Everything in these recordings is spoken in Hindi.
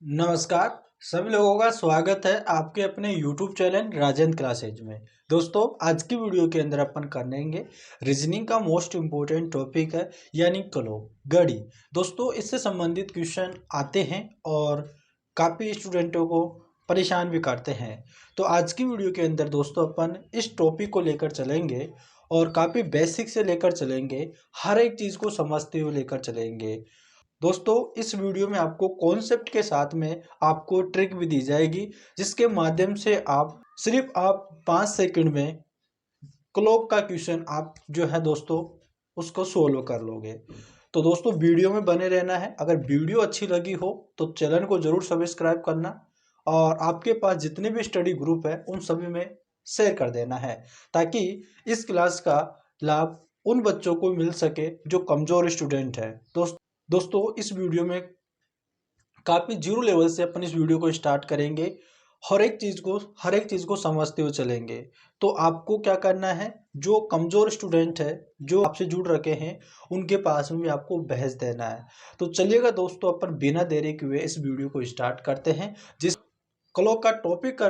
नमस्कार। सभी लोगों का स्वागत है आपके अपने YouTube चैनल राजेंद्र क्लासेज में। दोस्तों, आज की वीडियो के अंदर अपन करेंगे रीजनिंग का मोस्ट इम्पोर्टेंट टॉपिक है यानी गणित। दोस्तों, इससे संबंधित क्वेश्चन आते हैं और काफ़ी स्टूडेंटों को परेशान भी करते हैं। तो आज की वीडियो के अंदर दोस्तों अपन इस टॉपिक को लेकर चलेंगे और काफ़ी बेसिक से लेकर चलेंगे, हर एक चीज़ को समझते हुए लेकर चलेंगे। दोस्तों, इस वीडियो में आपको कॉन्सेप्ट के साथ में आपको ट्रिक भी दी जाएगी, जिसके माध्यम से आप 5 सेकंड में क्लॉक का क्वेश्चन आप जो है दोस्तों उसको सोल्व कर लोगे। तो दोस्तों, वीडियो में बने रहना है। अगर वीडियो अच्छी लगी हो तो चैनल को जरूर सब्सक्राइब करना और आपके पास जितने भी स्टडी ग्रुप है उन सभी में शेयर कर देना है, ताकि इस क्लास का लाभ उन बच्चों को मिल सके जो कमज़ोर स्टूडेंट है। दोस्तों, इस वीडियो में काफ़ी जीरो लेवल से अपन इस वीडियो को स्टार्ट करेंगे। हर एक चीज़ को समझते हुए चलेंगे। तो आपको क्या करना है, जो कमज़ोर स्टूडेंट है जो आपसे जुड़ रखे हैं उनके पास में भी आपको बहस देना है। तो चलिएगा दोस्तों, अपन बिना देरी किए इस वीडियो को स्टार्ट करते हैं। जिस क्लॉक का टॉपिक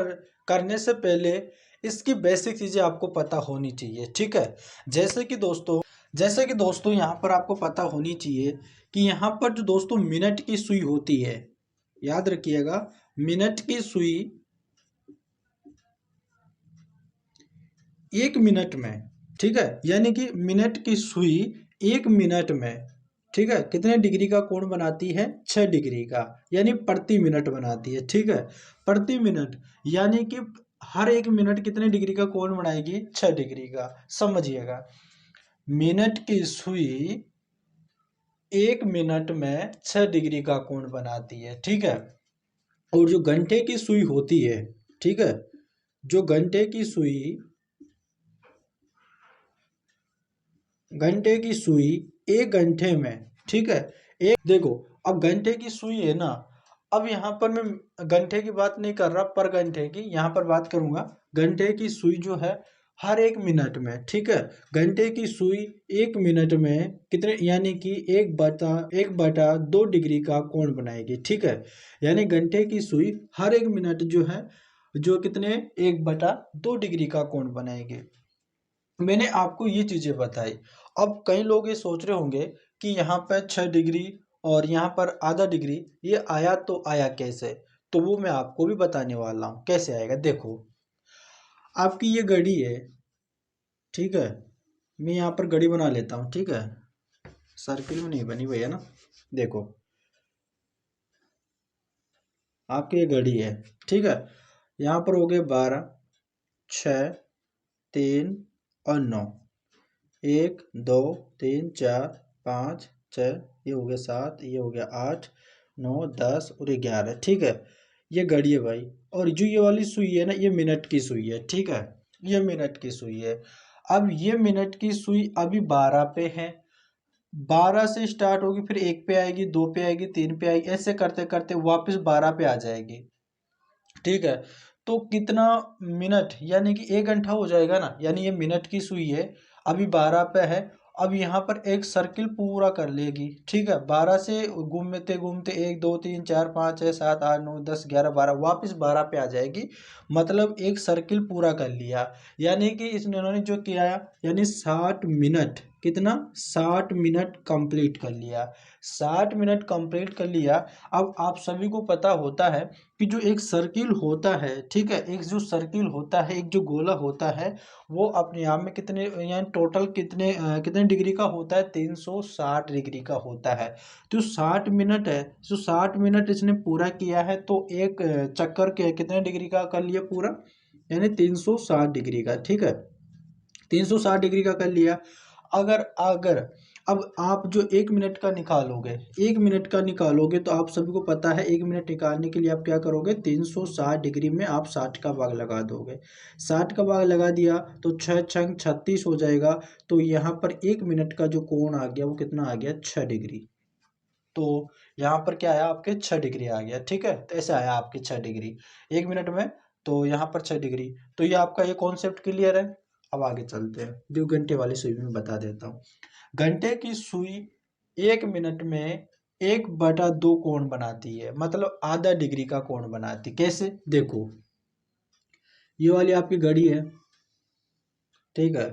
करने से पहले इसकी बेसिक चीज़ें आपको पता होनी चाहिए, ठीक है। जैसे कि दोस्तों यहाँ पर आपको पता होनी चाहिए कि यहाँ पर जो दोस्तों मिनट की सुई होती है, याद रखिएगा, मिनट की सुई 1 मिनट में, ठीक है, यानी कि मिनट की सुई 1 मिनट में, ठीक है, कितने डिग्री का कोण बनाती है? 6 डिग्री का, यानी प्रति मिनट बनाती है, ठीक है। प्रति मिनट यानी कि हर 1 मिनट कितने डिग्री का कोण बनाएगी? 6 डिग्री का। समझिएगा, मिनट की सुई 1 मिनट में 6 डिग्री का कोण बनाती है, ठीक है। और जो घंटे की सुई होती है, ठीक है, जो घंटे की सुई 1 घंटे में, ठीक है, एक देखो, अब घंटे की सुई है ना, अब यहाँ पर मैं घंटे की बात नहीं कर रहा, पर घंटे की यहाँ पर बात करूंगा। घंटे की सुई जो है हर 1 मिनट में, ठीक है, घंटे की सुई 1 मिनट में कितने, यानी कि 1/2 डिग्री का कोण बनाएगी, ठीक है। यानी घंटे की सुई हर 1 मिनट जो है, जो कितने, 1/2 डिग्री का कोण बनाएगी। मैंने आपको ये चीज़ें बताई। अब कई लोग ये सोच रहे होंगे कि यहाँ पर 6 डिग्री और यहाँ पर आधा डिग्री, ये आया तो आया कैसे? तो वो मैं आपको भी बताने वाला हूँ कैसे आएगा। देखो, आपकी ये घड़ी है, ठीक है, मैं यहाँ पर घड़ी बना लेता हूँ, ठीक है, सर्किल में नहीं बनी भैया ना। देखो, आपकी ये घड़ी है, ठीक है, यहाँ पर हो गए 12, 6, 3 और 9, 1 2 3 4 5 6, ये हो गया 7, ये हो गया 8 9 10 और ये 11, ठीक है। ये घड़ी है भाई। और जो ये वाली सुई है ना, ये मिनट की सुई है, ठीक है, ये मिनट की सुई है। अब ये मिनट की सुई अभी 12 पे है, 12 से स्टार्ट होगी, फिर 1 पे आएगी, 2 पे आएगी, 3 पे आएगी, ऐसे करते करते वापस 12 पे आ जाएगी, ठीक है। तो कितना मिनट, यानी कि 1 घंटा हो जाएगा ना, यानी ये मिनट की सुई है, अभी 12 पे है। अब यहाँ पर एक सर्किल पूरा कर लेगी, ठीक है, 12 से घूमते घूमते 1 2 3 4 5 6 7 8 9 10 11 12, वापस 12 पे आ जाएगी। मतलब एक सर्किल पूरा कर लिया, यानी कि इन्होंने जो किया, यानी 60 मिनट, कितना, 60 मिनट कंप्लीट कर लिया, 60 मिनट कंप्लीट कर लिया। अब आप सभी को पता होता है कि जो एक सर्किल होता है, ठीक है, एक जो सर्किल होता है, एक जो गोला होता है, वो अपने आप में कितने, यानी टोटल कितने डिग्री का होता है? 360 डिग्री का होता है। तो 60 मिनट है, जो 60 मिनट इसने पूरा किया है, तो एक चक्कर के कितने डिग्री का कर लिया पूरा, यानी 360 डिग्री का, ठीक है, 360 डिग्री का कर लिया। अगर अगर अब आप जो 1 मिनट का निकालोगे, 1 मिनट का निकालोगे, तो आप सभी को पता है 1 मिनट निकालने के लिए आप क्या करोगे, 360 डिग्री में आप 60 का भाग लगा दोगे। 60 का भाग लगा दिया तो 6 6 36 हो जाएगा। तो यहाँ पर 1 मिनट का जो कोण आ गया वो कितना आ गया, 6 डिग्री। तो यहाँ पर क्या आया, आपके 6 डिग्री आ गया, ठीक है। तो ऐसे आया आपके 6 डिग्री 1 मिनट में, तो यहाँ पर 6 डिग्री। तो ये आपका ये कॉन्सेप्ट क्लियर है। अब आगे चलते हैं, जो घंटे वाली सुई में बता देता हूँ। घंटे की सुई 1 मिनट में 1/2 कोण बनाती है, मतलब आधा डिग्री का कोण बनाती। कैसे? देखो, ये वाली आपकी घड़ी है, ठीक है,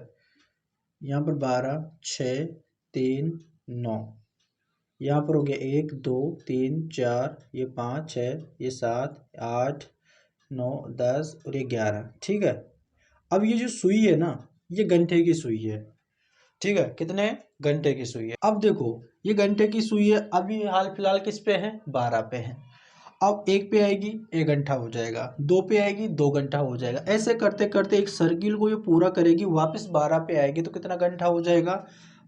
यहाँ पर 12, 6, 3, 9, यहाँ पर हो गया 1, 2, 3, 4, ये 5, 6, ये 7, 8, 9, 10 और ये 11, ठीक है। अब ये जो सुई है ना, ये घंटे की सुई है, ठीक है। कितने? घंटे की सुई है। अब देखो, ये घंटे की सुई है, अभी हाल फिलहाल किस पे है? 12 पे है। अब 1 पे आएगी 1 घंटा हो जाएगा, 2 पे आएगी 2 घंटा हो जाएगा, ऐसे करते करते एक सर्किल को ये पूरा करेगी, वापस 12 पे आएगी तो कितना घंटा हो जाएगा?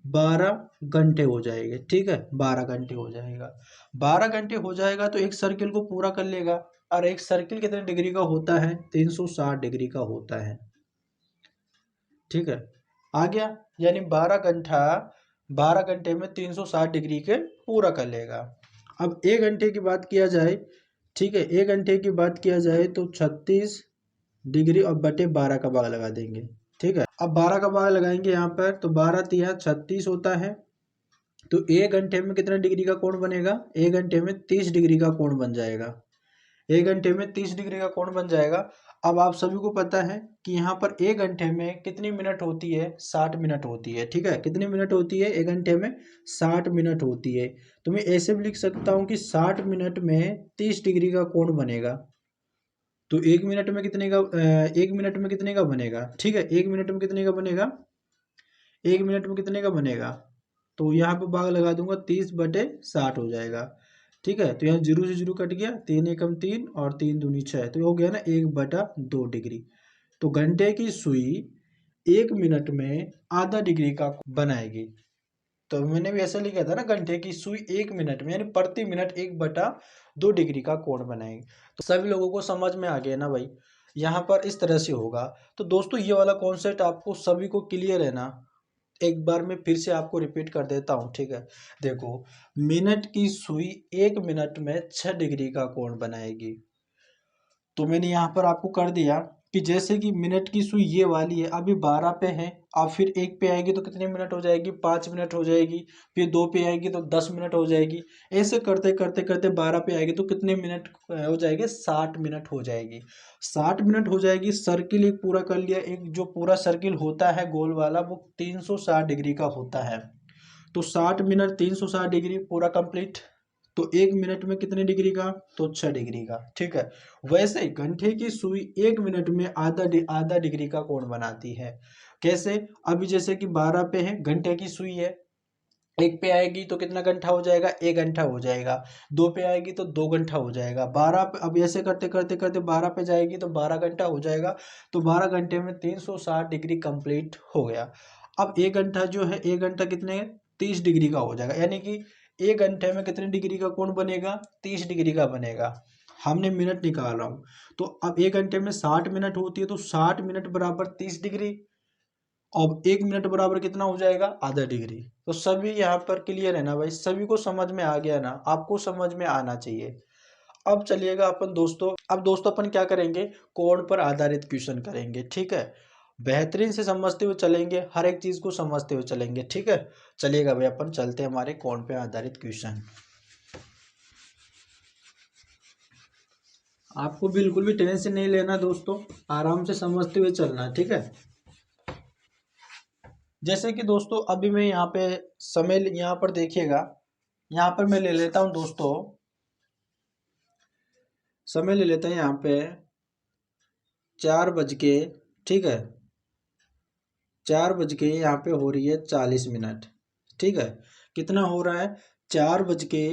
12 घंटे हो जाएंगे, ठीक है, 12 घंटे हो जाएगा। 12 घंटे हो जाएगा तो एक सर्किल को पूरा कर लेगा। और एक सर्किल कितने डिग्री का होता है? 360 डिग्री का होता है, ठीक है। आ गया, यानी 12 घंटे में 360 डिग्री के पूरा कर लेगा। अब 1 घंटे की बात किया जाए, ठीक है, 1 घंटे की बात किया जाए तो 36 डिग्री और बटे 12 का भाग लगा देंगे, ठीक है। अब 12 का भाग लगाएंगे यहाँ पर, तो 12 तिया 36 होता है। तो 1 घंटे में कितना डिग्री का कोण बनेगा? 1 घंटे में 30 डिग्री का कोण बन जाएगा। 1 घंटे में 30 डिग्री का कोण बन जाएगा। अब आप सभी को पता है कि यहाँ पर 1 घंटे में कितनी मिनट होती है? 60 मिनट होती है, ठीक है। कितनी मिनट होती है? 1 घंटे में 60 मिनट होती है। तो मैं ऐसे भी लिख सकता हूँ कि 60 मिनट में 30 डिग्री का कोण बनेगा। तो 1 मिनट में कितने का 1 मिनट में कितने का बनेगा? ठीक है, 1 मिनट में कितने का बनेगा? 1 मिनट में कितने का बनेगा? तो यहाँ पे भाग लगा दूंगा, 30/60 हो जाएगा, ठीक है। तो यहाँ 0 से 0 कट गया, 3 एकम 3 और 3 दूनी 6, तो ये हो गया ना 1/2 डिग्री। तो घंटे की सुई 1 मिनट में आधा डिग्री का बनाएगी। तो मैंने भी ऐसा लिखा था ना, घंटे की सुई 1 मिनट में यानी प्रति मिनट 1/2 डिग्री का कोण बनाएगी। तो सभी लोगों को समझ में आ गया ना भाई, यहाँ पर इस तरह से होगा। तो दोस्तों, ये वाला कॉन्सेप्ट आपको सभी को क्लियर है ना? एक बार मैं फिर से आपको रिपीट कर देता हूँ, ठीक है। देखो, मिनट की सुई 1 मिनट में 6 डिग्री का कोण बनाएगी। तो मैंने यहाँ पर आपको कर दिया कि जैसे कि मिनट की सुई ये वाली है, अभी 12 पे है, अब फिर 1 पे आएगी तो कितने मिनट हो जाएगी? 5 मिनट हो जाएगी। फिर 2 पे आएगी तो 10 मिनट हो जाएगी। ऐसे करते करते करते 12 पे आएगी तो कितने मिनट हो जाएंगे? 60 मिनट हो जाएगी। 60 मिनट हो जाएगी। सर्किल एक पूरा कर लिया। एक जो पूरा सर्किल होता है गोल वाला, वो 360 डिग्री का होता है। तो 60 मिनट 360 डिग्री पूरा कंप्लीट। तो 1 मिनट में कितने डिग्री का? तो 6 डिग्री का, ठीक है। वैसे ही घंटे की सुई 1 मिनट में आधा डिग्री का कोण बनाती है। कैसे? अभी जैसे कि 12 पे है, घंटे की सुई है, 1 पे आएगी तो कितना घंटा हो जाएगा? 1 घंटा हो जाएगा। 2 पे आएगी तो 2 घंटा हो जाएगा। 12 पे, अब ऐसे करते करते करते 12 पे जाएगी तो 12 घंटा हो जाएगा। तो 12 घंटे में 360 डिग्री कंप्लीट हो गया। अब 1 घंटा जो है, 1 घंटा कितने? 30 डिग्री का हो जाएगा, यानी कि 1 घंटे में कितने डिग्री का कोण बनेगा? 30 डिग्री का बनेगा। हमने मिनट निकाला हूँ। तो अब 1 घंटे में 60 मिनट होती है, तो 60 मिनट बराबर 30 डिग्री। अब 1 मिनट बराबर कितना हो जाएगा? आधा डिग्री। तो सभी यहाँ पर क्लियर है ना भाई? सभी को समझ में आ गया ना? आपको समझ में आना चाहिए। अब चलिएगा अपन दोस्तों, अब दोस्तों अपन क्या करेंगे? कोड पर आधारित क्वेश्चन करेंगे, ठीक है। बेहतरीन से समझते हुए चलेंगे, हर एक चीज को समझते हुए चलेंगे, ठीक है। चलिएगा भाई, अपन चलते हैं हमारे कोड पे आधारित क्वेश्चन। आपको बिल्कुल भी टेंशन नहीं लेना दोस्तों, आराम से समझते हुए चलना, ठीक है। जैसे कि दोस्तों, अभी मैं यहाँ पे समय यहाँ पर देखिएगा, यहाँ पर मैं ले लेता हूँ दोस्तों, समय ले लेते हैं यहाँ पे 4 बज के, ठीक है, 4 बज के यहाँ पे हो रही है 40 मिनट, ठीक है। कितना हो रहा है? 4 बज के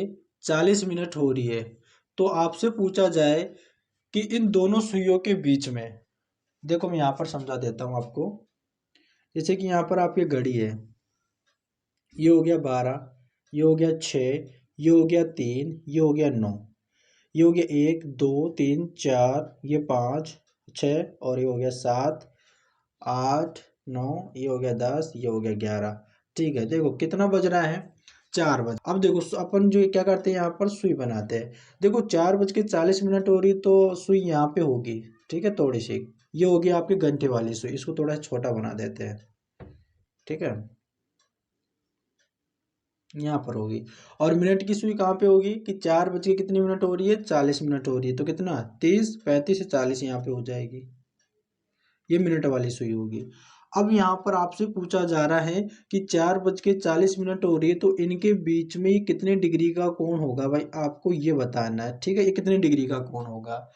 40 मिनट हो रही है। तो आपसे पूछा जाए कि इन दोनों सुइयों के बीच में, देखो मैं यहाँ पर समझा देता हूँ आपको। जैसे कि यहाँ पर आपकी घड़ी है, ये हो गया 12, ये हो गया 6, ये हो गया 3, ये हो गया 9, ये हो गया 1 2 3 4, ये 5 6 और ये हो गया 7 8 9, ये हो गया 10, ये हो गया 11, ठीक है। देखो कितना बज रहा है? 4 बज। अब देखो अपन जो क्या करते हैं, यहाँ पर सुई बनाते हैं। देखो 4 बज के 40 मिनट हो रही, तो सुई यहाँ पे होगी, ठीक है, थोड़ी सी। ये होगी आपकी घंटे वाली सुई, इसको थोड़ा छोटा बना देते हैं, ठीक है। यहाँ पर होगी। और मिनट की सुई कहाँ पे होगी कि 4 बज के कितनी मिनट हो रही है, 40 मिनट हो रही है, तो कितना 30, 35 से 40 यहाँ पे हो जाएगी, ये मिनट वाली सुई होगी। अब यहाँ पर आपसे पूछा जा रहा है कि 4 बज के 40 मिनट हो रही है, तो इनके बीच में कितने डिग्री का कोण होगा भाई, आपको ये बताना है, ठीक है, ये कितने डिग्री का कोण होगा।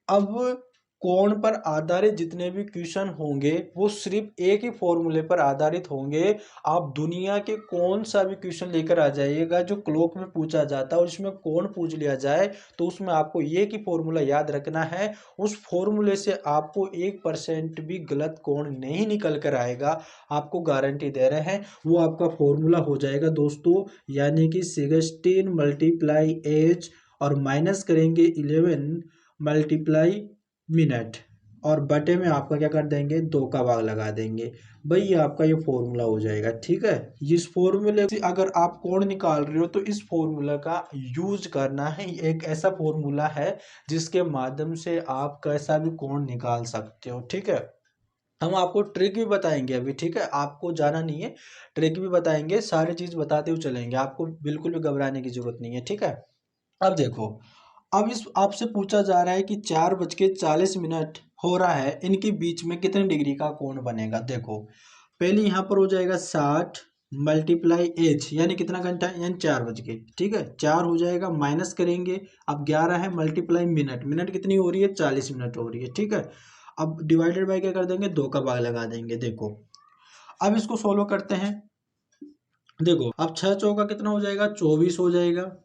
अब कोण पर आधारित जितने भी क्वेश्चन होंगे वो सिर्फ एक ही फॉर्मूले पर आधारित होंगे। आप दुनिया के कौन सा भी क्वेश्चन लेकर आ जाइएगा जो क्लोक में पूछा जाता है और इसमें कोण पूछ लिया जाए, तो उसमें आपको एक ही फॉर्मूला याद रखना है। उस फॉर्मूले से आपको 1% भी गलत कोण नहीं निकल कर आएगा, आपको गारंटी दे रहे हैं। वो आपका फॉर्मूला हो जाएगा दोस्तों, यानी कि 16 मल्टीप्लाई एज और माइनस करेंगे 11 मल्टीप्लाई मिनट, और बटे में आपका क्या कर देंगे, 2 का भाग लगा देंगे। भाई ये आपका ये फॉर्मूला हो जाएगा, ठीक है। इस फॉर्मूले से अगर आप कोण निकाल रहे हो तो इस फॉर्मूला का यूज करना है। एक ऐसा फॉर्मूला है जिसके माध्यम से आप कैसा भी कोण निकाल सकते हो, ठीक है। हम आपको ट्रिक भी बताएंगे अभी, ठीक है, आपको जाना नहीं है, ट्रिक भी बताएंगे, सारी चीज बताते हुए चलेंगे, आपको बिल्कुल भी घबराने की जरूरत नहीं है, ठीक है। अब देखो, अब इस आपसे पूछा जा रहा है कि 4 बज के 40 मिनट हो रहा है, इनके बीच में कितने डिग्री का कोण बनेगा। देखो पहले यहाँ पर हो जाएगा 60 मल्टीप्लाई एच, यानी कितना घंटा है, यानी 4 बज के, ठीक है, 4 हो जाएगा, माइनस करेंगे, अब 11 है, मल्टीप्लाई मिनट, मिनट कितनी हो रही है, 40 मिनट हो रही है, ठीक है। अब डिवाइडेड बाय क्या कर देंगे, 2 का भाग लगा देंगे। देखो अब इसको सोल्व करते हैं। देखो अब 6 चौका कितना हो जाएगा, 24 हो जाएगा,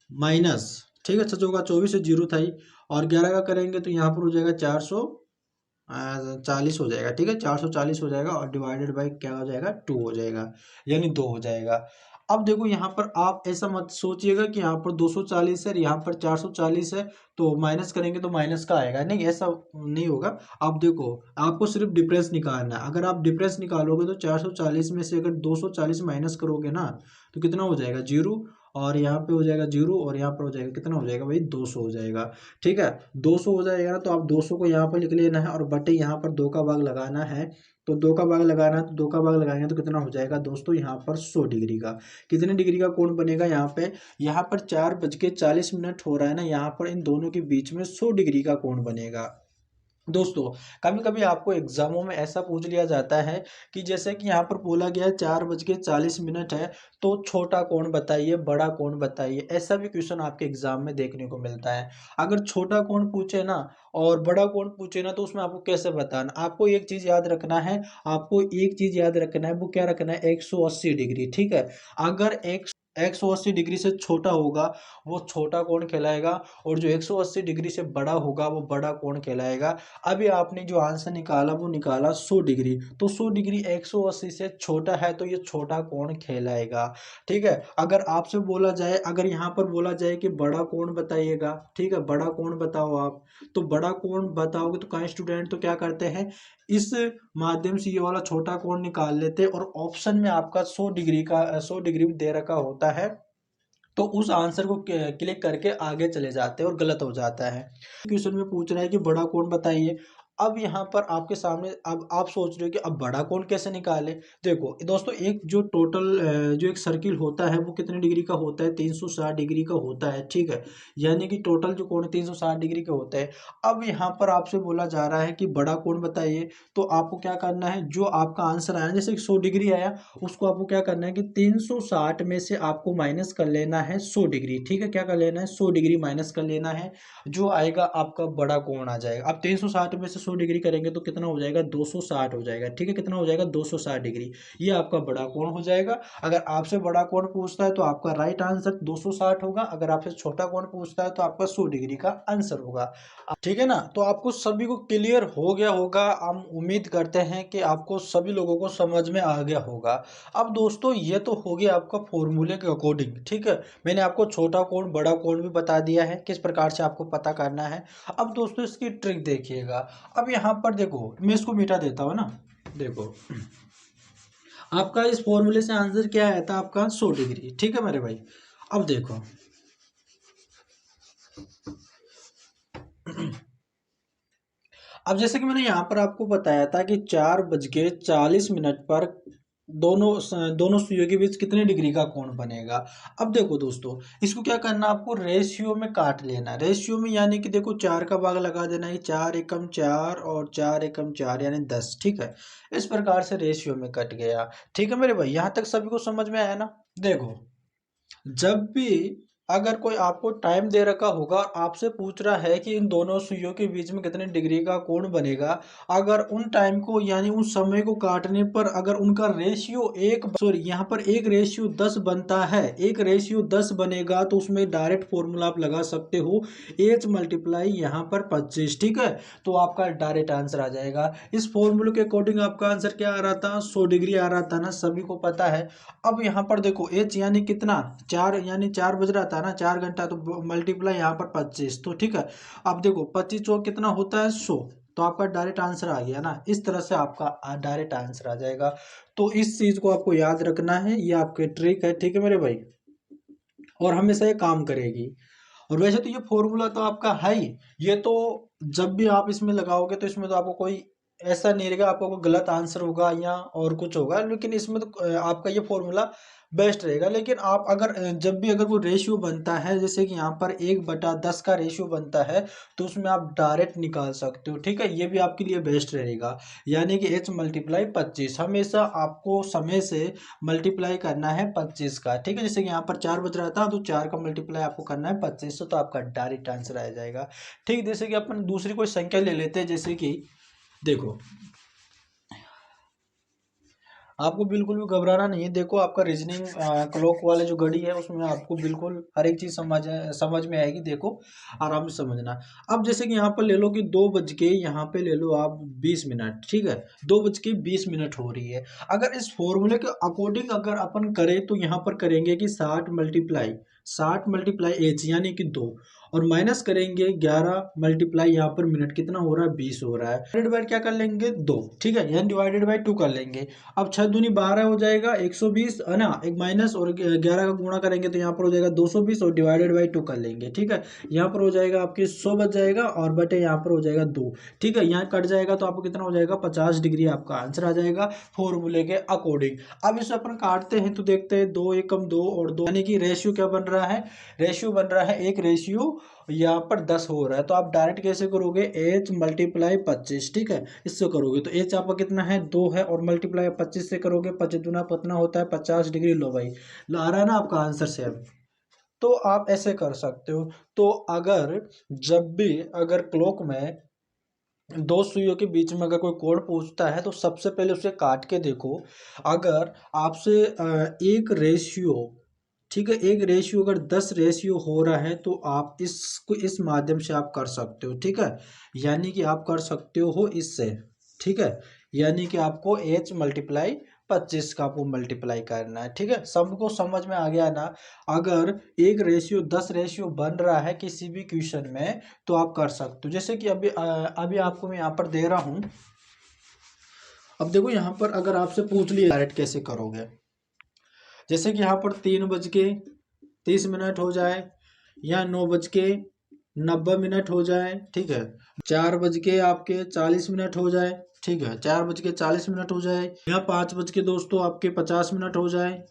माइनस, ठीक है, 6 चौका 24 से जीरो था ही, और 11 का करेंगे तो यहाँ पर हो जाएगा 440 हो जाएगा, ठीक है, 440 हो जाएगा, और डिवाइडेड बाई क्या हो जाएगा, 2 हो जाएगा, यानी 2 हो जाएगा। अब देखो यहाँ पर आप ऐसा मत सोचिएगा कि यहाँ पर 240 है और यहाँ पर 440 है, तो माइनस करेंगे तो माइनस का आएगा, नहीं ऐसा नहीं होगा। आप देखो आपको सिर्फ डिफरेंस निकालना है, अगर आप डिफरेंस निकालोगे तो 440 में से अगर 240 माइनस करोगे ना, तो कितना हो जाएगा, जीरो, और यहाँ पे हो जाएगा जीरो, और यहाँ पर हो जाएगा कितना हो जाएगा भाई, 200 हो जाएगा, ठीक है। 200 हो जाएगा ना, तो आप 200 को यहाँ पर लिख लेना है, और बटे यहाँ पर 2 का भाग लगाना है, तो 2 का भाग लगाना है, तो 2 का भाग लगाएंगे तो कितना हो जाएगा दोस्तों, यहाँ पर 100 डिग्री का, कितने डिग्री का कोण बनेगा यहाँ पे, यहाँ पर 4 बज के 40 मिनट हो रहा है ना, यहाँ पर इन दोनों के बीच में 100 डिग्री का कोण बनेगा। दोस्तों कभी कभी आपको एग्जामों में ऐसा पूछ लिया जाता है कि जैसे कि यहाँ पर बोला गया है 4 बज के 40 मिनट है, तो छोटा कोण बताइए, बड़ा कोण बताइए, ऐसा भी क्वेश्चन आपके एग्जाम में देखने को मिलता है। अगर छोटा कोण पूछे ना और बड़ा कोण पूछे ना, तो उसमें आपको कैसे बताना, आपको एक चीज याद रखना है, आपको एक चीज याद रखना है, वो क्या रखना है, 180 डिग्री, ठीक है। अगर 180 डिग्री से छोटा होगा वो छोटा कोण कहलाएगा, और जो 180 डिग्री से बड़ा होगा वो बड़ा कोण कहलाएगा। अभी आपने जो आंसर निकाला वो निकाला 100 डिग्री, तो 100 डिग्री 180 से छोटा है तो ये छोटा कोण कहलाएगा, ठीक है। अगर आपसे बोला जाए, अगर यहाँ पर बोला जाए कि बड़ा कोण बताइएगा, ठीक है, बड़ा कोण बताओ आप, तो बड़ा कोण बताओगे तो कई स्टूडेंट तो क्या करते हैं, इस माध्यम से ये वाला छोटा कोण निकाल लेते हैं, और ऑप्शन में आपका 100 डिग्री का 100 डिग्री दे रखा होता है, तो उस आंसर को क्लिक करके आगे चले जाते हैं और गलत हो जाता है। क्वेश्चन में पूछ रहा है कि बड़ा कोण बताइए। अब यहाँ पर आपके सामने, अब आप सोच रहे हो कि अब बड़ा कोण कैसे निकाले। देखो दोस्तों, एक जो टोटल जो एक सर्किल होता है वो कितने डिग्री का होता है, 360 डिग्री का होता है, ठीक है, यानी कि टोटल जो कोण 360 डिग्री के होते हैं। अब यहाँ पर आपसे बोला जा रहा है कि बड़ा कोण बताइए, तो आपको क्या करना है, जो आपका आंसर आया जैसे 100 डिग्री आया, उसको आपको क्या करना है कि 360 में से आपको माइनस कर लेना है 100 डिग्री, ठीक है, क्या कर लेना है, 100 डिग्री माइनस कर लेना है, जो आएगा आपका बड़ा कोण आ जाएगा। अब 360 में से 100 डिग्री करेंगे तो कितना हो जाएगा, 260 हो जाएगा, ठीक है, कितना हो जाएगा, 260 डिग्री, ये आपका बड़ा कोण हो जाएगा। अगर आपसे बड़ा कोण पूछता है तो आपका राइट आंसर 260 होगा, अगर आपसे छोटा कोण पूछता है तो आपका 100 डिग्री का आंसर होगा, ठीक है ना। तो आपको सभी को क्लियर हो गया होगा, हम उम्मीद करते हैं कि आपको सभी लोगों को समझ में आ गया होगा। अब दोस्तों ये तो हो गया आपका फॉर्मूले के अकॉर्डिंग, ठीक है, मैंने आपको छोटा कोण बड़ा कोण भी बता दिया है किस प्रकार से आपको पता करना है। अब दोस्तों इसकी ट्रिक देखिएगा। अब यहाँ पर देखो, मैं इसको मिटा देता हूँ ना, देखो आपका इस फॉर्मूले से आंसर क्या आया था, आपका 100 डिग्री, ठीक है मेरे भाई। अब देखो अब जैसे कि मैंने यहाँ पर आपको बताया था कि 4 बज के 40 मिनट पर दोनों सुइयों के बीच कितने डिग्री का कोण बनेगा। अब देखो दोस्तों, इसको क्या करना, आपको रेशियो में काट लेना। रेशियो में यानी कि देखो 4 का भाग लगा देना है, 4 एकम 4 और 4 एकम 4 यानी 10। ठीक है, इस प्रकार से रेशियो में कट गया। ठीक है मेरे भाई, यहाँ तक सभी को समझ में आया ना। देखो, जब भी अगर कोई आपको टाइम दे रखा होगा और आपसे पूछ रहा है कि इन दोनों सुइयों के बीच में कितने डिग्री का कोण बनेगा, अगर उन टाइम को यानी उस समय को काटने पर अगर उनका रेशियो एक सॉरी यहाँ पर एक रेशियो 10 बनता है, एक रेशियो 10 बनेगा, तो उसमें डायरेक्ट फॉर्मूला आप लगा सकते हो, एच मल्टीप्लाई यहाँ पर 25। ठीक है, तो आपका डायरेक्ट आंसर आ जाएगा। इस फॉर्मूले के अकॉर्डिंग आपका आंसर क्या आ रहा था, 100 डिग्री आ रहा था ना, सभी को पता है। अब यहाँ पर देखो एच यानी कितना, 4 यानी 4 बज रहा था ना, 4 घंटा, तो मल्टीप्लाई यहाँ पर 25। तो ठीक है, अब देखो 25 चौक कितना होता है, 100। तो आपका डायरेक्ट आंसर आ गया ना। इस तरह से आपका डायरेक्ट आंसर आ जाएगा। तो इस चीज को आपको याद रखना है, ये आपके ट्रिक है। ठीक है मेरे भाई, और हमेशा ये काम करेगी। और वैसे तो ये फॉर्मूला तो आपका है ही, ये तो जब भी आप इसमें लगाओगे तो इसमें तो आपको कोई ऐसा नहीं रहेगा आपको कोई गलत आंसर होगा या और कुछ होगा, लेकिन इसमें तो आपका ये फॉर्मूला बेस्ट रहेगा। लेकिन आप अगर जब भी अगर कोई रेशियो बनता है, जैसे कि यहाँ पर 1/10 का रेशियो बनता है, तो उसमें आप डायरेक्ट निकाल सकते हो। ठीक है, ये भी आपके लिए बेस्ट रहेगा। यानी कि एच मल्टीप्लाई 25 हमेशा आपको समय से मल्टीप्लाई करना है 25 का। ठीक है, जैसे कि यहाँ पर 4 बज रहा था, तो 4 का मल्टीप्लाई आपको करना है 25 से, तो आपका डायरेक्ट आंसर आ जाएगा। ठीक, जैसे कि अपन दूसरी कोई संख्या ले लेते हैं, जैसे कि देखो, आपको बिल्कुल भी घबराना नहीं है। देखो, आपका रीजनिंग क्लॉक वाले जो घड़ी है उसमें आपको बिल्कुल हर एक चीज समझ में आएगी। देखो, आराम से समझना। अब जैसे कि यहाँ पर ले लो कि 2 बज के यहाँ पे ले लो आप 20 मिनट। ठीक है, 2 बज के 20 मिनट हो रही है। अगर इस फॉर्मूले के अकॉर्डिंग अगर अपन करें, तो यहाँ पर करेंगे कि 60 मल्टीप्लाई एच यानी कि 2, और माइनस करेंगे 11 मल्टीप्लाई यहाँ पर मिनट, कितना हो रहा है, 20 हो रहा है। डिवाइड बाय क्या कर लेंगे, 2। ठीक है, यानी डिवाइडेड बाय 2 कर लेंगे। अब 6 दूनी 12 हो जाएगा 120 है ना, एक माइनस और 11 का गुणा करेंगे तो यहाँ पर हो जाएगा 220, और डिवाइडेड बाई 2 कर लेंगे। ठीक है, यहाँ पर हो जाएगा आपके 100 बच जाएगा, और बटे यहाँ पर हो जाएगा 2। ठीक है, यहाँ कट जाएगा तो आपको कितना हो जाएगा, 50 डिग्री आपका आंसर आ जाएगा फॉर्मूले के अकॉर्डिंग। अब इसे अपन काटते हैं तो देखते हैं, 2 एकम 2 और 2 यानी कि रेशियो क्या बन रहा है, रेशियो बन रहा है एक रेशियो यहाँ पर 10 हो रहा है। तो आप डायरेक्ट कैसे करोगे, एच मल्टीप्लाई 25। ठीक है, इससे करोगे तो एच आपका कितना है, 2 है, और मल्टीप्लाई 25 से करोगे, 25 दूना कितना होता है, 50 डिग्री। लो भाई, ला रहा है ना आपका आंसर सेम। तो आप ऐसे कर सकते हो। तो अगर जब भी अगर क्लॉक में दो सुइयों के बीच में अगर कोई कोण पूछता है, तो सबसे पहले उसे काट के देखो। अगर आपसे एक रेशियो, ठीक है, एक रेशियो अगर 10 रेशियो हो रहा है, तो आप इसको इस माध्यम से आप कर सकते हो। ठीक है, यानी कि आप कर सकते हो इससे। ठीक है, यानी कि आपको एच मल्टीप्लाई 25 का आपको मल्टीप्लाई करना है। ठीक है, सबको समझ में आ गया ना। अगर एक रेशियो 10 रेशियो बन रहा है किसी भी क्वेश्चन में, तो आप कर सकते हो। जैसे कि अभी आपको मैं यहाँ पर दे रहा हूँ। अब देखो, यहाँ पर अगर आपसे पूछ लिया डायरेक्ट कैसे करोगे, जैसे कि यहाँ पर 3 बज के 30 मिनट हो जाए, या 9 बज के 90 मिनट हो जाए। ठीक है, 4 बज के आपके 40 मिनट हो जाए। ठीक है, 4 बज के 40 मिनट हो जाए, या 5 बज के दोस्तों आपके 50 मिनट हो जाए।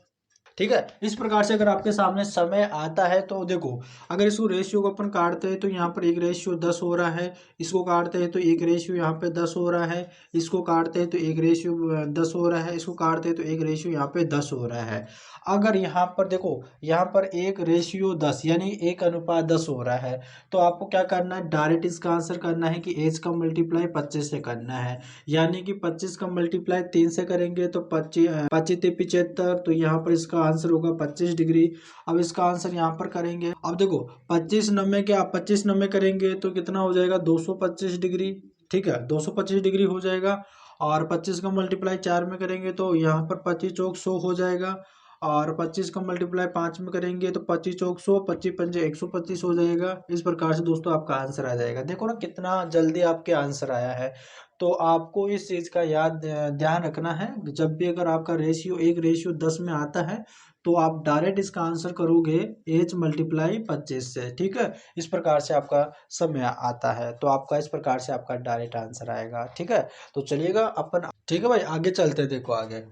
ठीक है, इस प्रकार से अगर आपके सामने समय आता है, तो देखो, अगर इसको रेशियो को अपन काटते हैं, तो यहाँ पर एक रेशियो 10 हो रहा है, इसको काटते हैं तो एक रेशियो यहाँ पे 10 हो रहा है, इसको काटते हैं तो एक रेशियो 10 हो रहा है, इसको काटते हैं तो एक रेशियो यहाँ पे 10 हो रहा है। अगर यहाँ पर देखो, यहाँ पर एक रेशियो 10 यानी 1:10 हो रहा है, तो आपको क्या करना है, डायरेक्ट इसका आंसर करना है कि एच का मल्टीप्लाई 25 से करना है। यानी कि 25 का मल्टीप्लाई 3 से करेंगे तो 25 25 75, तो यहाँ पर इसका आंसर होगा 25 डिग्री। अब इसका आंसर यहाँ पर करेंगे। अब देखो, 25 90 करेंगे तो कितना हो जाएगा, 225 डिग्री। ठीक है, 225 डिग्री हो जाएगा। और 25 का मल्टीप्लाई 4 में करेंगे तो यहाँ पर 25 चौक 100 हो जाएगा। और 25 का मल्टीप्लाई 5 में करेंगे तो 25 चौक 100, 25 पंजे 125 हो जाएगा। इस प्रकार से दोस्तों आपका आंसर आ जाएगा। देखो ना कितना जल्दी आपके आंसर आया है। तो आपको इस चीज़ का ध्यान रखना है, जब भी अगर आपका रेशियो एक रेशियो 10 में आता है, तो आप डायरेक्ट इसका आंसर करोगे एच मल्टीप्लाई 25 से। ठीक है, इस प्रकार से आपका समय आता है, तो आपका इस प्रकार से आपका डायरेक्ट आंसर आएगा। ठीक है, तो चलिएगा अपन, ठीक है भाई, आगे चलते हैं। देखो आगे,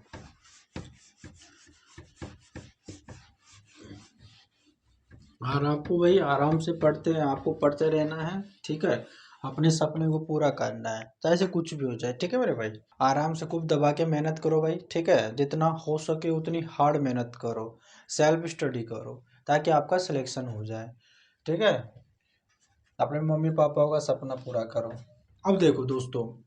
और आपको भाई आराम से पढ़ते हैं, आपको पढ़ते रहना है, ठीक है। अपने सपने को पूरा करना है, चाहे से कुछ भी हो जाए, ठीक है मेरे भाई। आराम से खूब दबा के मेहनत करो भाई, ठीक है। जितना हो सके उतनी हार्ड मेहनत करो, सेल्फ स्टडी करो, ताकि आपका सिलेक्शन हो जाए, ठीक है। अपने मम्मी पापा का सपना पूरा करो। अब देखो दोस्तों,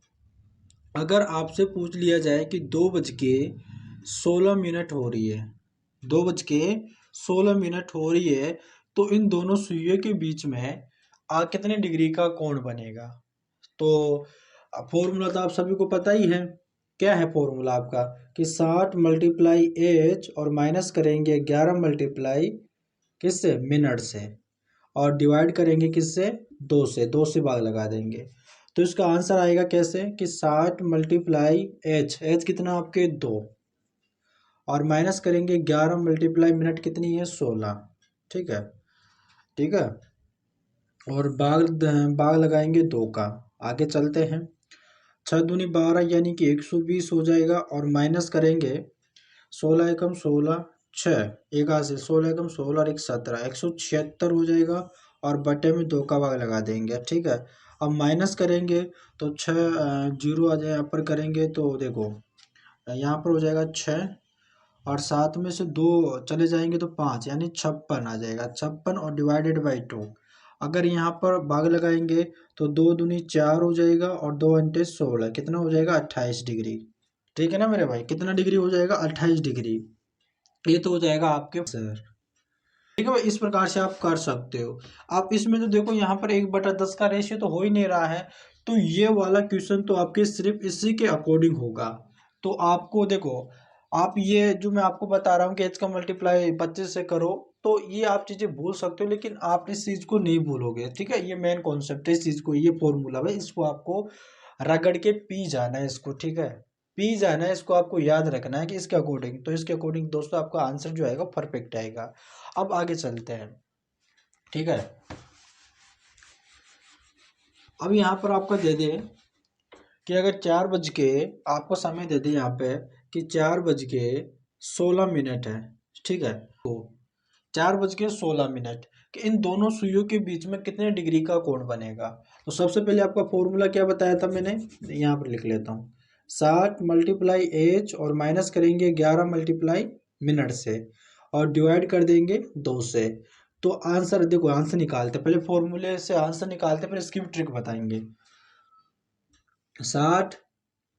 अगर आपसे पूछ लिया जाए कि 2:16 हो रही है, 2:16 हो रही है, तो इन दोनों सुइयों के बीच में कितने डिग्री का कोण बनेगा। तो फॉर्मूला तो आप सभी को पता ही है। क्या है फॉर्मूला आपका, कि 60 × H और माइनस करेंगे 11 मल्टीप्लाई किससे, मिनट से, और डिवाइड करेंगे किससे, 2 से भाग लगा देंगे। तो इसका आंसर आएगा कैसे, कि 60 × H कितना आपके 2, और माइनस करेंगे 11 मल्टीप्लाई मिनट कितनी है 16, ठीक है, ठीक है। और भाग लगाएंगे 2 का। आगे चलते हैं, 6×2 = 12 यानी कि 120 हो जाएगा, और माइनस करेंगे 16 एकम 16, 6 81, 16 एकम 16 और 1 17, 176 हो जाएगा, और बटे में 2 का भाग लगा देंगे, ठीक है। अब माइनस करेंगे तो 6 जीरो आ जाए, यहाँ पर करेंगे तो देखो यहाँ पर हो जाएगा 6, और 7 में से 2 चले जाएंगे तो 5, यानी 56 आ जाएगा, 56 और डिवाइडेड बाई 2। अगर यहाँ पर भाग लगाएंगे तो 2 दूनी 4 हो जाएगा, और 2 अंटे 16, कितना हो जाएगा 28 डिग्री, ठीक है ना मेरे भाई। कितना डिग्री हो जाएगा 28 डिग्री। ये तो हो जाएगा आपके सर, ठीक है भाई। इस प्रकार से आप कर सकते हो। आप इसमें तो देखो यहाँ पर 1/10 का रेशियो तो हो ही नहीं रहा है, तो ये वाला क्वेश्चन तो आपके सिर्फ इसी के अकॉर्डिंग होगा। तो आपको देखो, आप ये जो मैं आपको बता रहा हूँ कि एच का मल्टीप्लाई 25 से करो, तो ये आप चीजें भूल सकते हो, लेकिन आप इस चीज को नहीं भूलोगे, ठीक है। ये मेन कॉन्सेप्ट है इस चीज को, ये फॉर्मूला है, इसको आपको रगड़ के पी जाना है इसको, ठीक है। पी जाना है इसको, आपको याद रखना है कि इसके अकॉर्डिंग, तो इसके अकॉर्डिंग दोस्तों आपका आंसर जो आएगा परफेक्ट आएगा। अब आगे चलते हैं, ठीक है। अब यहाँ पर आपको दे दे कि अगर 4 बज के, आपको समय दे दे यहाँ पे कि 4:16 है, ठीक है। तो 4:16 कि इन दोनों सुइयों के बीच में कितने डिग्री का कोण बनेगा। तो सबसे पहले आपका फॉर्मूला क्या बताया था मैंने, यहाँ पर लिख लेता हूँ, 60 × H और माइनस करेंगे 11 मल्टीप्लाई मिनट से, और डिवाइड कर देंगे 2 से। तो आंसर देखो, आंसर निकालते पहले फॉर्मूले से आंसर निकालते, फिर इसकी भी ट्रिक बताएंगे। 60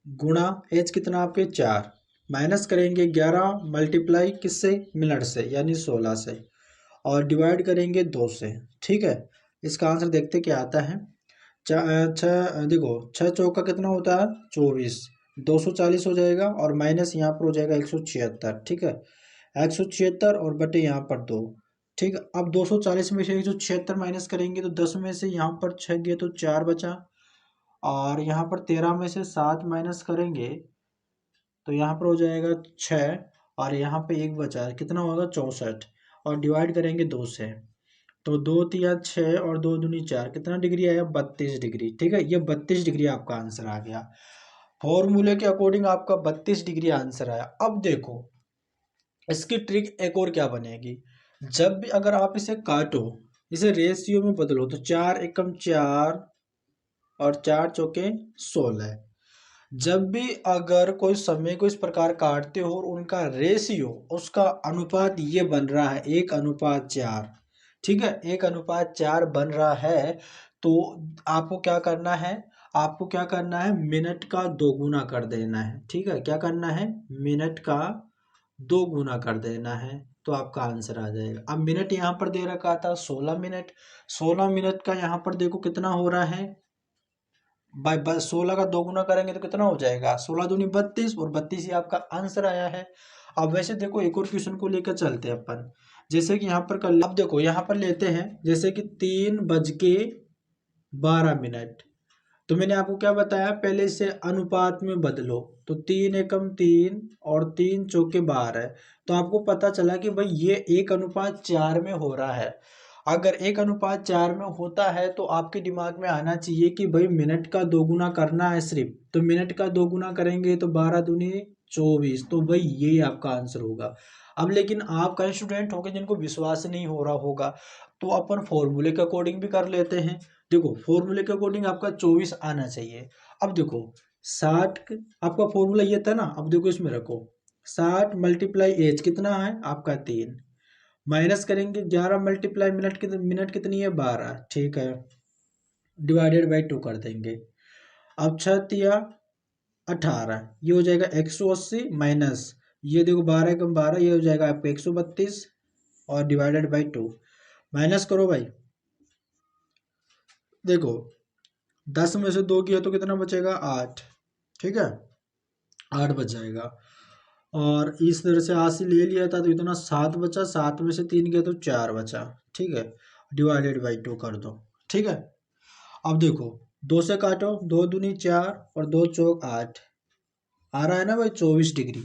× H कितना आपके 4, माइनस करेंगे 11 मल्टीप्लाई किससे, मिनट से, यानी 16 से, और डिवाइड करेंगे 2 से, ठीक है। इसका आंसर देखते क्या आता है। देखो 6 चौका कितना होता है 24, 240 हो जाएगा, और माइनस यहाँ पर हो जाएगा 176, ठीक है। 176 और बटे यहाँ पर 2, ठीक है। अब 240 में से 176 माइनस करेंगे तो 10 में से यहाँ पर 6 गए तो 4 बचा, और यहाँ पर 13 में से 7 माइनस करेंगे तो यहाँ पर हो जाएगा 6, और यहाँ पे 1 बचा, कितना होगा 64, और डिवाइड करेंगे 2 से। तो 2 तिया 6 और 2 दूनी 4, कितना डिग्री आया 32 डिग्री, ठीक है। ये 32 डिग्री आपका आंसर आ गया, फॉर्मूले के अकॉर्डिंग आपका 32 डिग्री आंसर आया। अब देखो इसकी ट्रिक एक और क्या बनेगी, जब भी अगर आप इसे काटो, इसे रेशियो में बदलो, तो 4 एकम 4 और 4 चौके 16। जब भी अगर कोई समय को इस प्रकार काटते हो और उनका रेशियो, उसका अनुपात ये बन रहा है 1:4, ठीक है, 1:4 बन रहा है, तो आपको क्या करना है, आपको क्या करना है, मिनट का 2 गुना कर देना है, ठीक है। क्या करना है, मिनट का 2 गुना कर देना है, तो आपका आंसर आ जाएगा। अब मिनट यहाँ पर दे रखा था 16 मिनट, 16 मिनट का यहाँ पर देखो कितना हो रहा है, 16 का 2 गुना करेंगे तो कितना हो जाएगा, 16 दूनी 32, और 32 ही आपका आंसर आया है। अब वैसे देखो एक और क्वेश्चन को लेकर चलते हैं अपन, जैसे कि यहाँ पर कल, अब देखो यहाँ पर लेते हैं जैसे कि 3:12, तो मैंने आपको क्या बताया, पहले इसे अनुपात में बदलो, तो 3 एकम 3 और 3 चौके 12, तो आपको पता चला कि भाई ये 1:4 में हो रहा है। अगर 1:4 में होता है तो आपके दिमाग में आना चाहिए कि भाई मिनट का 2 गुना करना है सिर्फ, तो मिनट का 2 गुना करेंगे तो 12 दूनी 24, तो भाई ये आपका आंसर होगा। अब लेकिन आप कई स्टूडेंट होंगे जिनको विश्वास नहीं हो रहा होगा, तो अपन फॉर्मूले के अकॉर्डिंग भी कर लेते हैं। देखो फॉर्मूले के अकॉर्डिंग आपका 24 आना चाहिए। अब देखो 60 आपका फॉर्मूला ये था ना, अब देखो इसमें रखो 60 मल्टीप्लाई एज कितना है आपका 3, माइनस करेंगे 11 मल्टीप्लाई मिनट कितनी है 12, ठीक है, डिवाइडेड बाई 2 कर देंगे। अब 6 18, ये हो जाएगा 180 माइनस ये देखो 12 कम 12, ये हो जाएगा आपका 132 और डिवाइडेड बाई 2, माइनस करो भाई। देखो 10 में से 2 किया तो कितना बचेगा 8, ठीक है, 8 बच जाएगा। और इस तरह से 80 ले लिया था तो इतना 7 बचा, 7 में से 3 किया तो 4 बचा, ठीक है, डिवाइडेड बाई 2 कर दो, ठीक है। अब देखो 2 से काटो, 2 दूनी 4 और 2 चौक 8, आ रहा है ना भाई 24 डिग्री,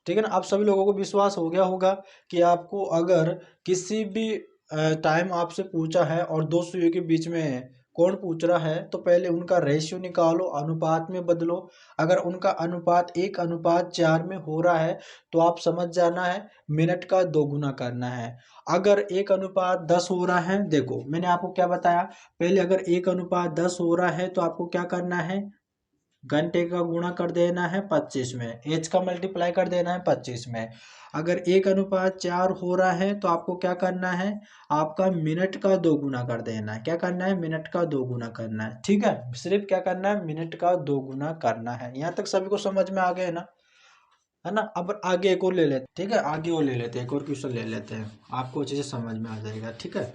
ठीक है ना। अब सभी लोगों को विश्वास हो गया होगा कि आपको अगर किसी भी टाइम आपसे पूछा है और दो सुइयों के बीच में कोण पूछ रहा है तो पहले उनका रेशियो निकालो, अनुपात में बदलो। अगर उनका अनुपात 1:4 में हो रहा है तो आप समझ जाना है मिनट का 2 गुना करना है। अगर 1:10 हो रहा है, देखो मैंने आपको क्या बताया पहले, अगर 1:10 हो रहा है तो आपको क्या करना है, घंटे का गुणा कर देना है 25 में, एच का मल्टीप्लाई कर देना है 25 में। अगर 1:4 हो रहा है तो आपको क्या करना है, आपका मिनट का 2 गुना कर देना है। क्या करना है, मिनट का 2 गुना करना है, ठीक है, सिर्फ क्या करना है, मिनट का 2 गुना करना है। यहाँ तक सभी को समझ में आ गया ना, है ना। अब आगे एक और ले लेते, ठीक है, आगे और ले लेते हैं, एक और क्वेश्चन ले लेते हैं, आपको अच्छे से समझ में आ जाएगा, ठीक है।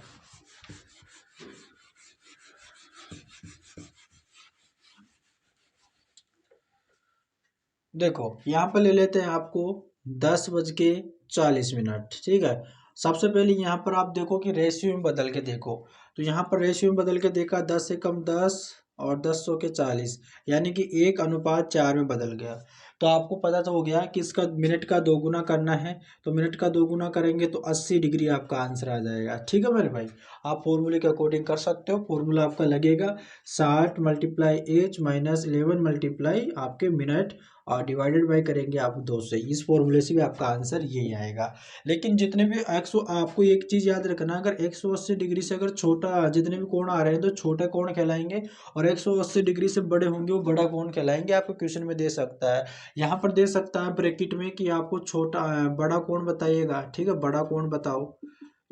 देखो यहाँ पर ले लेते हैं आपको 10:40, ठीक है। सबसे पहले यहाँ पर आप देखो कि रेशियो में बदल के देखो, तो यहाँ पर रेशियो में बदल के देखा 10 से कम 10 और 10 सौ के 40, यानी कि 1:4 में बदल गया। तो आपको पता तो हो गया कि इसका मिनट का 2 गुना करना है, तो मिनट का 2 गुना करेंगे तो 80 डिग्री आपका आंसर आ जाएगा, ठीक है मेरे भाई। आप फॉर्मूले के अकॉर्डिंग कर सकते हो, फॉर्मूला आपका लगेगा 60 मल्टीप्लाई एच माइनस 11 मल्टीप्लाई आपके मिनट और डिवाइडेड बाई करेंगे आप 2 से, इस फॉर्मूले से भी आपका आंसर यही आएगा। लेकिन जितने भी 100, आपको एक चीज़ याद रखना, अगर 180 डिग्री से अगर छोटा जितने भी कोण आ रहे हैं तो छोटे कोण कहलाएंगे, और 180 डिग्री से बड़े होंगे वो बड़ा कोण कहलाएंगे। आपको क्वेश्चन में दे सकता है, यहाँ पर दे सकता है ब्रैकेट में कि आपको छोटा बड़ा कोण बताइएगा, ठीक है, बड़ा कोण बताओ,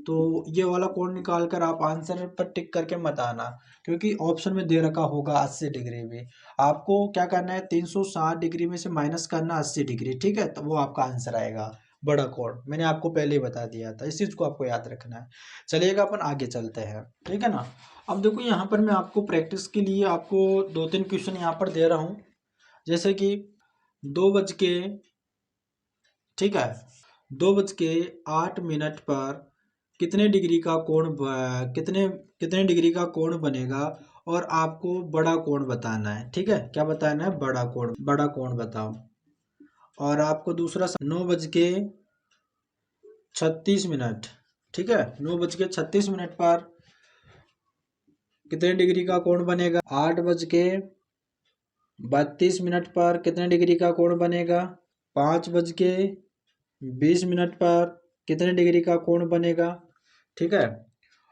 तो ये वाला कोण निकाल कर आप आंसर पर टिक करके मत आना, क्योंकि ऑप्शन में दे रखा होगा 80 डिग्री भी। आपको क्या करना है, 360 डिग्री में से माइनस करना 80 डिग्री, ठीक है, तो वो आपका आंसर आएगा बड़ा कोण। मैंने आपको पहले ही बता दिया था, इस चीज को आपको याद रखना है। चलिएगा अपन आगे चलते हैं, ठीक है ना। अब देखो यहाँ पर मैं आपको प्रैक्टिस के लिए आपको 2-3 क्वेश्चन यहाँ पर दे रहा हूँ, जैसे कि 2 बज के, ठीक है, 2:08 पर कितने डिग्री का कितने कितने डिग्री का कोण बनेगा, और आपको बड़ा कोण बताना है, ठीक है, क्या बताना है, बड़ा कोण बताओ। और आपको दूसरा 9:36, ठीक है, 9:36 पर कितने डिग्री का कोण बनेगा, 8:32 पर कितने डिग्री का कोण बनेगा, 5:20 पर कितने डिग्री का कोण बनेगा, ठीक है,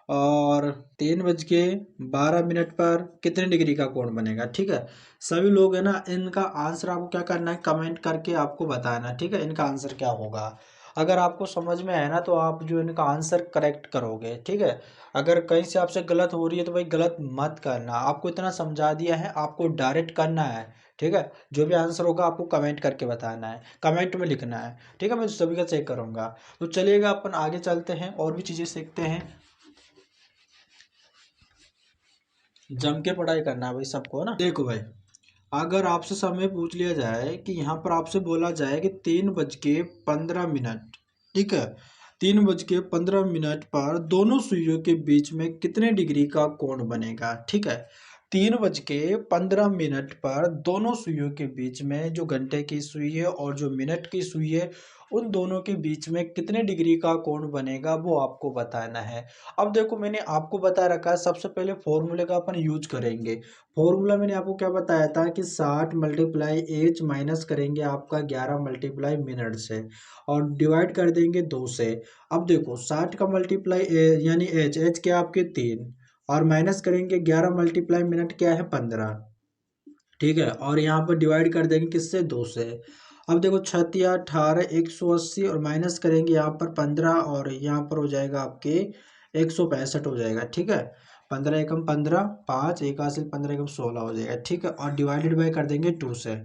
और 3:12 पर कितने डिग्री का कोण बनेगा, ठीक है। सभी लोग है ना, इनका आंसर आपको क्या करना है, कमेंट करके आपको बताना, ठीक है, इनका आंसर क्या होगा। अगर आपको समझ में आया ना तो आप जो इनका आंसर करेक्ट करोगे, ठीक है। अगर कहीं से आपसे गलत हो रही है तो भाई गलत मत करना, आपको इतना समझा दिया है, आपको डायरेक्ट करना है, ठीक है। जो भी आंसर होगा आपको कमेंट करके बताना है, कमेंट में लिखना है, ठीक है, मैं सभी का चेक करूंगा। तो चलिएगा अपन आगे चलते हैं और भी चीज़ें सीखते हैं। जम के पढ़ाई करना है भाई सबको, है ना। देखो भाई, अगर आपसे समय पूछ लिया जाए कि यहाँ पर आपसे बोला जाए कि 3:15, ठीक है, 3:15 पर दोनों सुइयों के बीच में कितने डिग्री का कोण बनेगा, ठीक है। 3:15 पर दोनों सुइयों के बीच में जो घंटे की सुई है और जो मिनट की सुई है उन दोनों के बीच में कितने डिग्री का कोण बनेगा वो आपको बताना है। अब देखो मैंने आपको बता रखा है, सबसे पहले फॉर्मूले का अपन यूज करेंगे। फॉर्मूला मैंने आपको क्या बताया था कि 60 मल्टीप्लाई एच माइनस करेंगे आपका 11 मल्टीप्लाई मिनट से और डिवाइड कर देंगे 2 से। अब देखो 60 का मल्टीप्लाई यानी एच, एच क्या आपके 3 और माइनस करेंगे 11 मल्टीप्लाई मिनट क्या है 15, ठीक है। और यहाँ पर डिवाइड कर देंगे किससे 2 से। अब देखो 6 18 180 और माइनस करेंगे यहाँ पर 15 और यहाँ पर हो जाएगा आपके 165 हो जाएगा, ठीक है। 15 एकम 15, 5 एक हासिल 15 एकम 16 हो जाएगा, ठीक है। और डिवाइडेड बाय कर देंगे 2 से,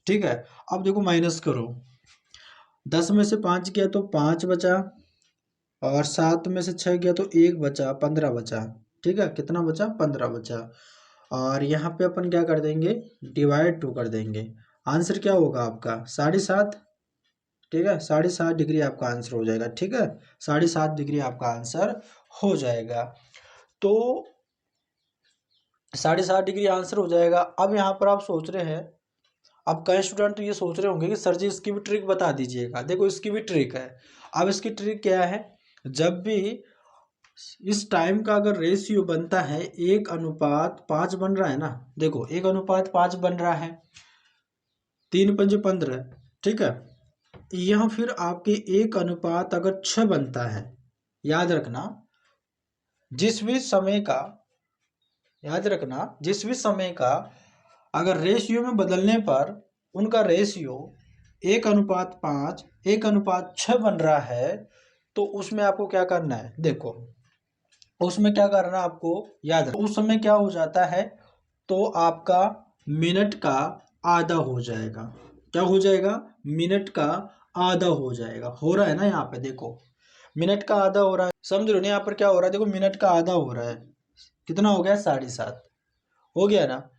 ठीक है। अब देखो माइनस करो, 10 में से 5 गया तो 5 बचा और 7 में से 6 गया तो 1 बचा, 15 बचा, ठीक है। कितना बचा 15 बचा। और यहाँ पे अपन क्या कर देंगे डिवाइड 2 कर देंगे। आंसर क्या होगा आपका 7.5, ठीक है। 7.5 डिग्री आपका आंसर हो जाएगा, ठीक है। 7.5 डिग्री आपका आंसर हो जाएगा। तो 7.5 डिग्री आंसर हो जाएगा। अब यहाँ पर आप सोच रहे हैं, अब कई स्टूडेंट ये सोच रहे होंगे कि सर जी इसकी भी ट्रिक बता दीजिएगा। देखो इसकी भी ट्रिक है। अब इसकी ट्रिक क्या है, जब भी इस टाइम का अगर रेशियो बनता है 1:5 बन रहा है ना, देखो 1:5 बन रहा है, 3×5 = 15, ठीक है। यह फिर आपके 1 अगर 6 बनता है, याद रखना जिस भी समय का, याद रखना जिस भी समय का अगर रेशियो में बदलने पर उनका रेशियो 1:5 1:6 बन रहा है, तो उसमें आपको क्या करना है, देखो उसमें क्या करना है आपको याद रखो। उस समय क्या हो जाता है, तो आपका मिनट का आधा हो जाएगा। क्या हो जाएगा, मिनट का आधा हो जाएगा। हो रहा है ना यहाँ पे, देखो मिनट का आधा हो रहा है, समझ लो ना यहाँ पर क्या हो रहा है, देखो मिनट का आधा हो रहा है, कितना हो गया 7.5 हो गया ना,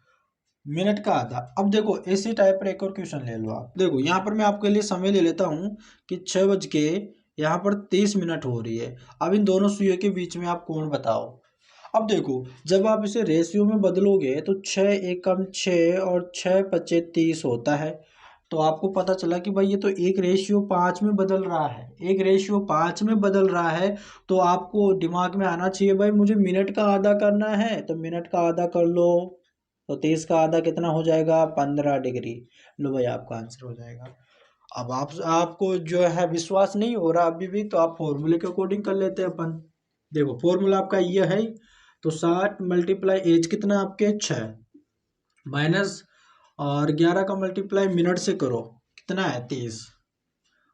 मिनट का आधा। अब देखो इसी टाइप पर एक और क्वेश्चन ले लो आप। देखो यहाँ पर मैं आपके लिए समय ले लेता हूँ कि 6 बज के यहाँ पर 30 मिनट हो रही है। अब इन दोनों सुइयों के बीच में आप कोण बताओ। अब देखो जब आप इसे रेशियो में बदलोगे तो 6 और 6×5 = 30 होता है। तो आपको पता चला कि भाई ये तो 1:5 में बदल रहा है, 1:5 में बदल रहा है। तो आपको दिमाग में आना चाहिए भाई मुझे मिनट का आधा करना है, तो मिनट का आधा कर लो। तो 30 का आधा कितना हो जाएगा 15 डिग्री। लो भाई आपका आंसर हो जाएगा। अब आपको जो है विश्वास नहीं हो रहा अभी भी, तो आप फॉर्मूले के अकॉर्डिंग कर लेते हैं अपन। देखो फॉर्मूला आपका ये है, तो 60 मल्टीप्लाई एज कितना आपके 6 माइनस और 11 का मल्टीप्लाई मिनट से करो, कितना है 30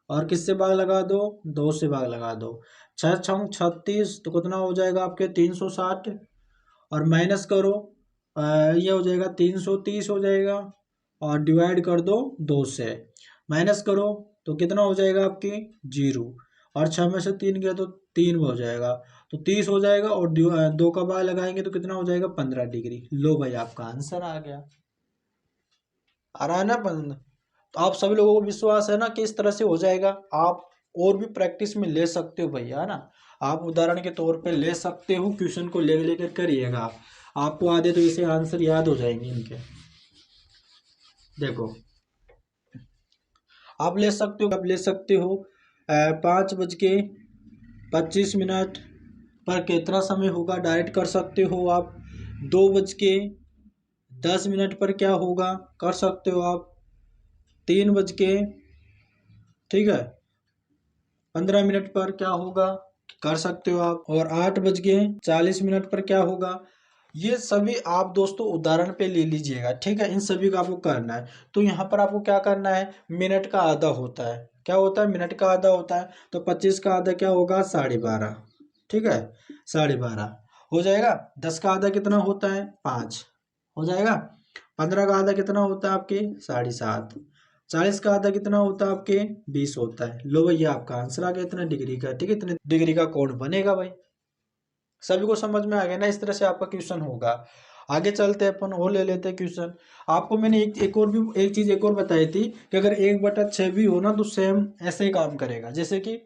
और किससे भाग लगा दो 2 से भाग लगा दो। 6×6 = 36, तो कितना हो जाएगा आपके 360 और माइनस करो, ये हो जाएगा 330 हो जाएगा और डिवाइड कर दो 2 से। माइनस करो तो कितना हो जाएगा आपकी 0 और 6 में से 3 गया तो 3 हो जाएगा, तो 30 हो जाएगा और 2 का भाग लगाएंगे तो कितना हो जाएगा 15 डिग्री। लो भाई आपका आंसर आ गया। आ रहा है ना पसंद। तो आप सभी लोगों को विश्वास है ना कि इस तरह से हो जाएगा। आप और भी प्रैक्टिस में ले सकते हो भैया, है ना। आप उदाहरण के तौर पे ले सकते हो, क्वेश्चन को ले लेकर करिएगा, आपको आधे तो इसे आंसर याद हो जाएंगे इनके। देखो आप ले सकते हो, आप ले सकते हो 5:25 पर कितना समय होगा डायरेक्ट कर सकते हो आप। 2:10 पर क्या होगा कर सकते हो आप। 3 ठीक है 15 पर क्या होगा कर सकते हो आप। और 8:40 पर क्या होगा। ये सभी आप दोस्तों उदाहरण पे ले लीजिएगा, ठीक है। इन सभी को आपको करना है। तो यहाँ पर आपको क्या करना है, मिनट का आधा होता है, क्या होता है मिनट का आधा होता है। तो 25 का आधा क्या होगा 12.5, ठीक है 12.5 हो जाएगा। 10 का आधा कितना होता है 5 हो जाएगा। 15 का आधा कितना होता है आपके 7.5। 40 का आधा कितना होता है आपके 20 होता है। लो भैया आपका आंसर आ गया इतना डिग्री का, ठीक है। इतने डिग्री का कोण बनेगा भाई। सभी को समझ में आ गया ना, इस तरह से आपका क्वेश्चन होगा। आगे चलते हैं अपन और ले लेते हैं क्वेश्चन। आपको मैंने एक चीज एक और बताई थी कि अगर 1/6 भी हो ना तो सेम ऐसे ही काम करेगा। जैसे कि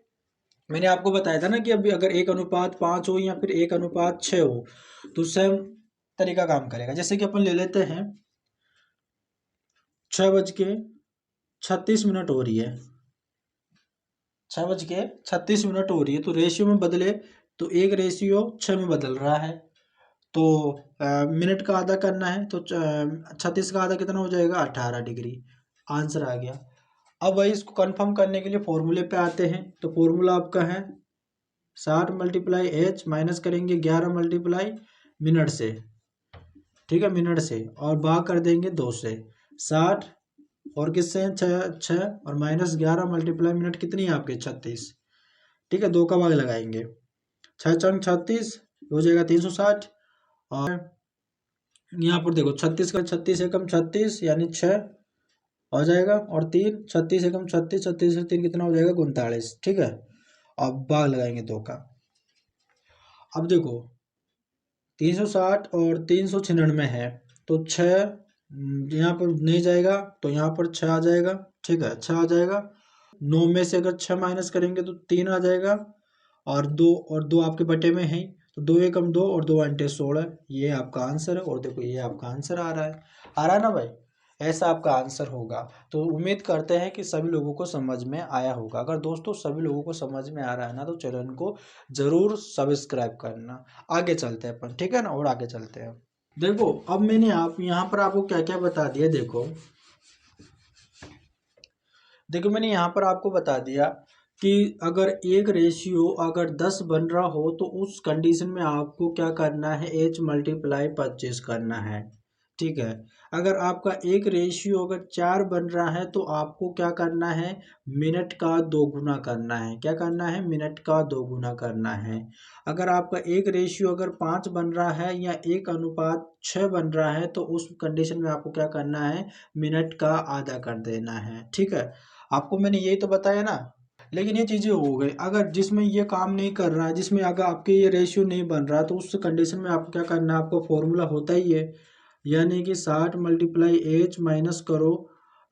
मैंने आपको बताया था ना कि अभी अगर 1:5 हो या फिर 1:6 हो तो सेम तरीका काम करेगा। जैसे कि अपन ले लेते हैं 6:36 हो रही है, 6:36 हो रही है, तो रेशियो में बदले तो 1 रेशियो 6 में बदल रहा है। तो मिनट का आधा करना है तो 36 का आधा कितना हो जाएगा, 18 डिग्री। आंसर आ गया। अब वही इसको कंफर्म करने के लिए फॉर्मूले पे आते हैं। तो फॉर्मूला आपका है 60 मल्टीप्लाई एच माइनस करेंगे 11 मल्टीप्लाई मिनट से, ठीक है, मिनट से, और भाग कर देंगे 2 से। 60 और किससे, छः और माइनस 11 मल्टीप्लाई मिनट कितनी है आपके, 36, ठीक है, 2 का भाग लगाएंगे, 6×36 हो जाएगा 360। और यहाँ पर देखो 36 का 36 एकम 36 यानी 6 हो जाएगा, और 3 36 एकम 36, 36 से 3 कितना हो जाएगा, 39, ठीक है। अब भाग लगाएंगे 2 का। अब देखो 360 और 396 है, तो 6 यहाँ पर नहीं जाएगा, तो यहाँ पर 6 आ जाएगा, ठीक है, 6 आ जाएगा। 9 में से अगर 6 माइनस करेंगे तो 3 आ जाएगा, और 2 आपके बटे में है, तो 2 एकम 2 और 2 अंटे 16, ये आपका आंसर है। और देखो ये आपका आंसर आ रहा है ना भाई, ऐसा आपका आंसर होगा। तो उम्मीद करते हैं कि सभी लोगों को समझ में आया होगा। अगर दोस्तों सभी लोगों को समझ में आ रहा है ना, तो चैनल को जरूर सब्सक्राइब करना। आगे चलते हैं अपन, ठीक है ना, और आगे चलते हैं। देखो अब मैंने आप यहाँ पर आपको क्या क्या बता दिया। देखो मैंने यहाँ पर आपको बता दिया कि अगर एक रेशियो अगर 10 बन रहा हो तो उस कंडीशन में आपको क्या करना है, h मल्टीप्लाई 25 करना है, ठीक है। अगर आपका एक रेशियो अगर 4 बन रहा है तो आपको क्या करना है, मिनट का 2 गुना करना है। क्या करना है, मिनट का 2 गुना करना है। अगर आपका एक रेशियो अगर 5 बन रहा है या 1:6 बन रहा है तो उस कंडीशन में आपको क्या करना है, मिनट का आधा कर देना है, ठीक है। आपको मैंने यही तो बताया ना। लेकिन ये चीज़ें हो गई, अगर जिसमें ये काम नहीं कर रहा है, जिसमें अगर आपके ये रेशियो नहीं बन रहा, तो उस कंडीशन में आपको क्या करना है, आपको फॉर्मूला होता ही है, यानी कि 60 मल्टीप्लाई एच माइनस करो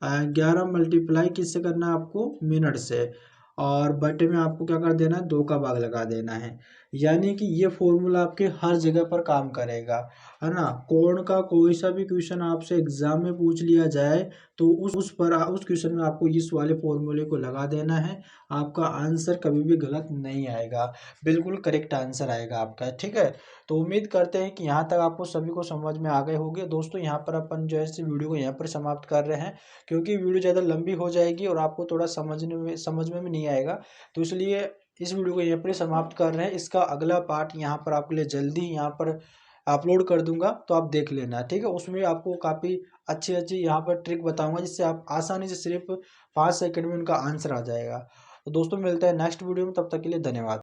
11 मल्टीप्लाई किससे करना है, आपको मिनट से, और बटे में आपको क्या कर देना है, 2 का भाग लगा देना है। यानी कि ये फॉर्मूला आपके हर जगह पर काम करेगा, है ना। कोण का कोई सा भी क्वेश्चन आपसे एग्जाम में पूछ लिया जाए तो उस क्वेश्चन में आपको इस वाले फॉर्मूले को लगा देना है। आपका आंसर कभी भी गलत नहीं आएगा, बिल्कुल करेक्ट आंसर आएगा आपका, ठीक है। तो उम्मीद करते हैं कि यहाँ तक आपको सभी को समझ में आ गए होंगे। दोस्तों यहाँ पर अपन जो है इस वीडियो को यहाँ पर समाप्त कर रहे हैं, क्योंकि वीडियो ज़्यादा लंबी हो जाएगी और आपको थोड़ा समझ में भी नहीं आएगा, तो इसलिए इस वीडियो को यहाँ पर समाप्त कर रहे हैं। इसका अगला पार्ट यहाँ पर आपके लिए जल्दी यहाँ पर अपलोड कर दूंगा, तो आप देख लेना, ठीक है। उसमें आपको काफ़ी अच्छी अच्छी यहाँ पर ट्रिक बताऊंगा, जिससे आप आसानी से सिर्फ 5 सेकंड में उनका आंसर आ जाएगा। तो दोस्तों मिलते हैं नेक्स्ट वीडियो में, तब तक के लिए धन्यवाद।